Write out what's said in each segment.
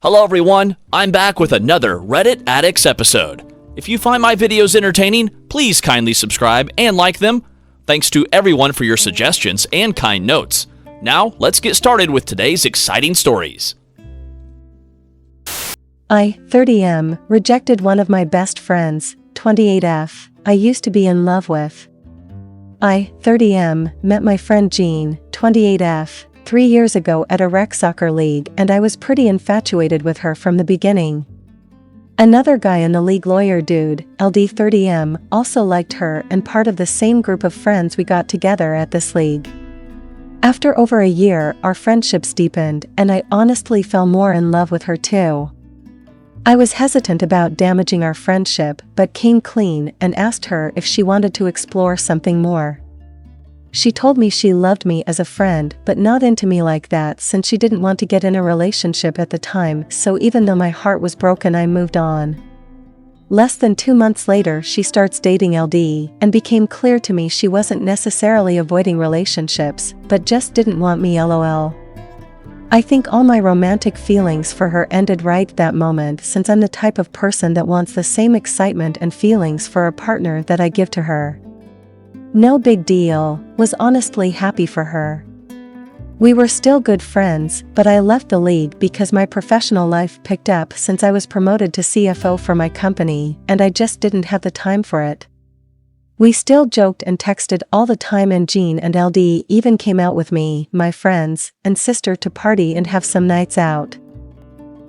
Hello everyone, I'm back with another Reddit Addicts episode. If you find my videos entertaining, please kindly subscribe and like them. Thanks to everyone for your suggestions and kind notes. Now, let's get started with today's exciting stories. I, 30M, rejected one of my best friends, 28F, I used to be in love with. I, 30M, met my friend Jean, 28F, 3 years ago at a rec soccer league, and I was pretty infatuated with her from the beginning. Another guy in the league, lawyer dude, LD 30M, also liked her and part of the same group of friends we got together at this league. After over a year, our friendships deepened, and I honestly fell more in love with her too. I was hesitant about damaging our friendship, but came clean and asked her if she wanted to explore something more. She told me she loved me as a friend but not into me like that, since she didn't want to get in a relationship at the time, so even though my heart was broken, I moved on. Less than 2 months later, she starts dating LD, and became clear to me she wasn't necessarily avoiding relationships, but just didn't want me, lol. I think all my romantic feelings for her ended right that moment, since I'm the type of person that wants the same excitement and feelings for a partner that I give to her. No big deal, was honestly happy for her. We were still good friends, but I left the league because my professional life picked up since I was promoted to CFO for my company, and I just didn't have the time for it. We still joked and texted all the time, and Jean and LD even came out with me, my friends, and sister to party and have some nights out.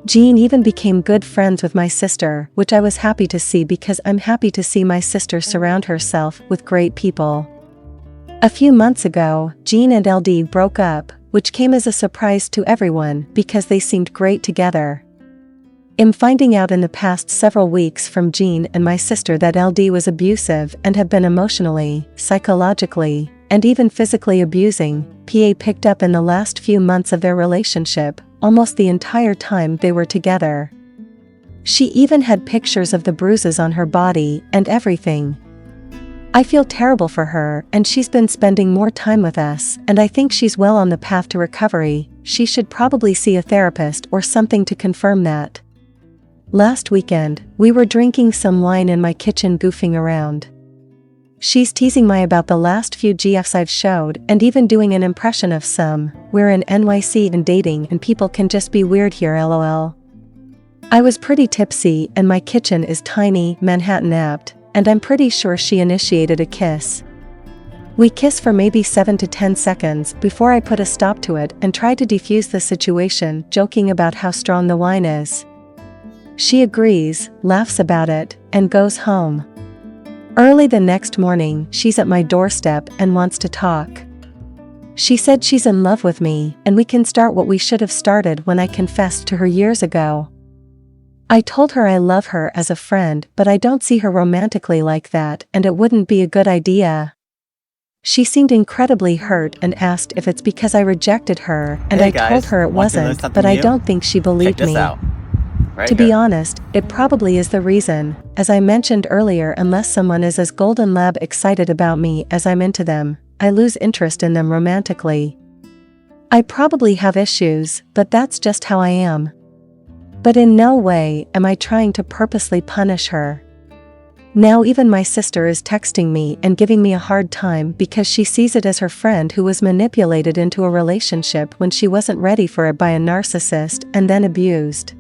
Jean even became good friends with my sister, which I was happy to see because I'm happy to see my sister surround herself with great people. A few months ago, Jean and LD broke up, which came as a surprise to everyone because they seemed great together. I'm finding out in the past several weeks from Jean and my sister that LD was abusive and have been emotionally, psychologically, and even physically abusing PA picked up in the last few months of their relationship, almost the entire time they were together. She even had pictures of the bruises on her body and everything. I feel terrible for her, and she's been spending more time with us, and I think she's well on the path to recovery. She should probably see a therapist or something to confirm that. Last weekend, we were drinking some wine in my kitchen, goofing around. She's teasing me about the last few GFs I've showed, and even doing an impression of some. We're in NYC and dating, and people can just be weird here, lol. I was pretty tipsy, and my kitchen is tiny, Manhattan-apt, and I'm pretty sure she initiated a kiss. We kiss for maybe 7 to 10 seconds before I put a stop to it and try to defuse the situation, joking about how strong the wine is. She agrees, laughs about it, and goes home. Early the next morning, she's at my doorstep and wants to talk. She said she's in love with me, and we can start what we should have started when I confessed to her years ago. I told her I love her as a friend, but I don't see her romantically like that, and it wouldn't be a good idea. She seemed incredibly hurt and asked if it's because I rejected her, and Hey I guys, told her it want to learn wasn't, something but I new? don't think she believed Check this me. out. Right To be here. honest, it probably is the reason, as I mentioned earlier. Unless someone is as Golden Lab excited about me as I'm into them, I lose interest in them romantically. I probably have issues, but that's just how I am. But in no way am I trying to purposely punish her. Now even my sister is texting me and giving me a hard time because she sees it as her friend who was manipulated into a relationship when she wasn't ready for it by a narcissist and then abused.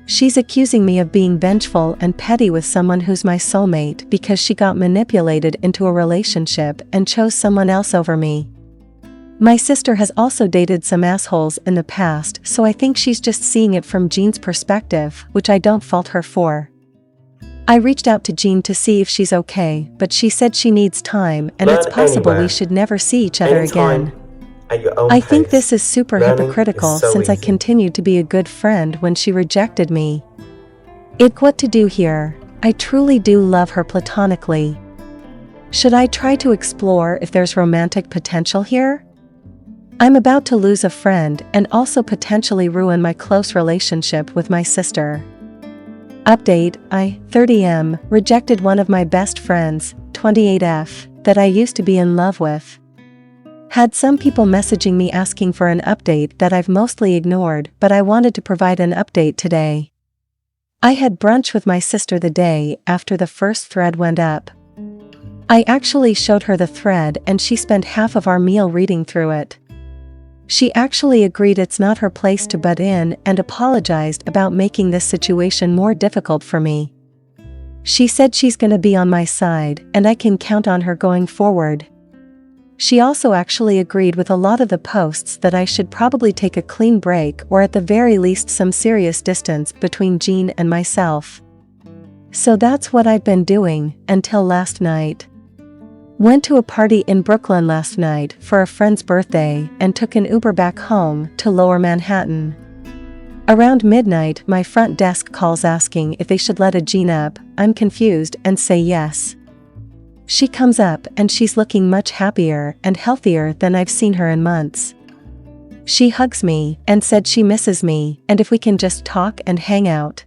She's accusing me of being vengeful and petty with someone who's my soulmate because she got manipulated into a relationship and chose someone else over me. My sister has also dated some assholes in the past, so I think she's just seeing it from Jean's perspective, which I don't fault her for. I reached out to Jean to see if she's okay, but she said she needs time, and it's possible we should never see each other again. I think this is super hypocritical since I continued to be a good friend when she rejected me. What to do here? I truly do love her platonically. Should I try to explore if there's romantic potential here? I'm about to lose a friend and also potentially ruin my close relationship with my sister. Update: I, 30M, rejected one of my best friends, 28F, that I used to be in love with. Had some people messaging me asking for an update that I've mostly ignored, but I wanted to provide an update today. I had brunch with my sister the day after the first thread went up. I actually showed her the thread and she spent half of our meal reading through it. She actually agreed it's not her place to butt in and apologized about making this situation more difficult for me. She said she's gonna be on my side and I can count on her going forward. She also actually agreed with a lot of the posts that I should probably take a clean break or at the very least some serious distance between Jean and myself. So that's what I've been doing until last night. Went to a party in Brooklyn last night for a friend's birthday and took an Uber back home to Lower Manhattan. Around midnight, my front desk calls asking if they should let a Jean up. I'm confused and say yes. She comes up and she's looking much happier and healthier than I've seen her in months. She hugs me and said she misses me and if we can just talk and hang out.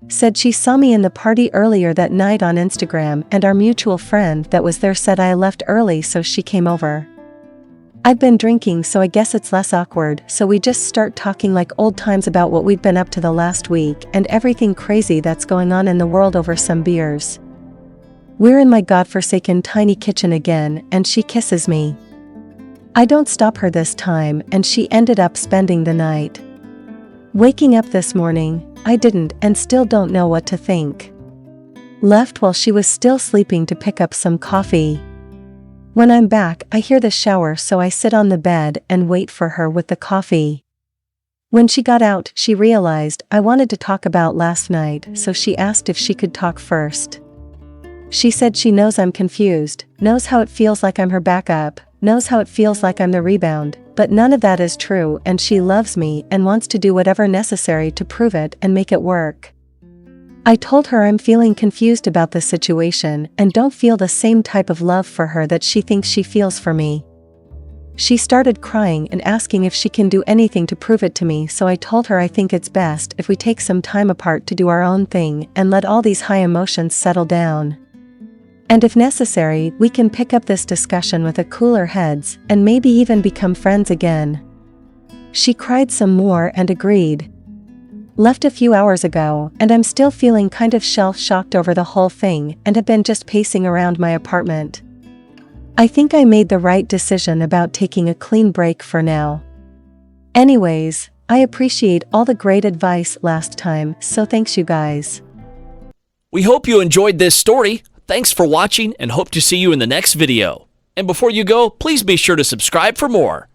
Said she saw me in the party earlier that night on Instagram and our mutual friend that was there said I left early so she came over. I've been drinking so I guess it's less awkward, so we just start talking like old times about what we've been up to the last week and everything crazy that's going on in the world over some beers. We're in my godforsaken tiny kitchen again and she kisses me. I don't stop her this time and she ended up spending the night. Waking up this morning, I didn't and still don't know what to think. Left while she was still sleeping to pick up some coffee. When I'm back, I hear the shower so I sit on the bed and wait for her with the coffee. When she got out, she realized I wanted to talk about last night, so she asked if she could talk first. She said she knows I'm confused, knows how it feels like I'm her backup, knows how it feels like I'm the rebound, but none of that is true and she loves me and wants to do whatever necessary to prove it and make it work. I told her I'm feeling confused about the situation and don't feel the same type of love for her that she thinks she feels for me. She started crying and asking if she can do anything to prove it to me, so I told her I think it's best if we take some time apart to do our own thing and let all these high emotions settle down. And if necessary, we can pick up this discussion with a cooler heads and maybe even become friends again. She cried some more and agreed. Left a few hours ago and I'm still feeling kind of shell-shocked over the whole thing and have been just pacing around my apartment. I think I made the right decision about taking a clean break for now. Anyways, I appreciate all the great advice last time, so thanks you guys. We hope you enjoyed this story. Thanks for watching and hope to see you in the next video. And before you go, please be sure to subscribe for more.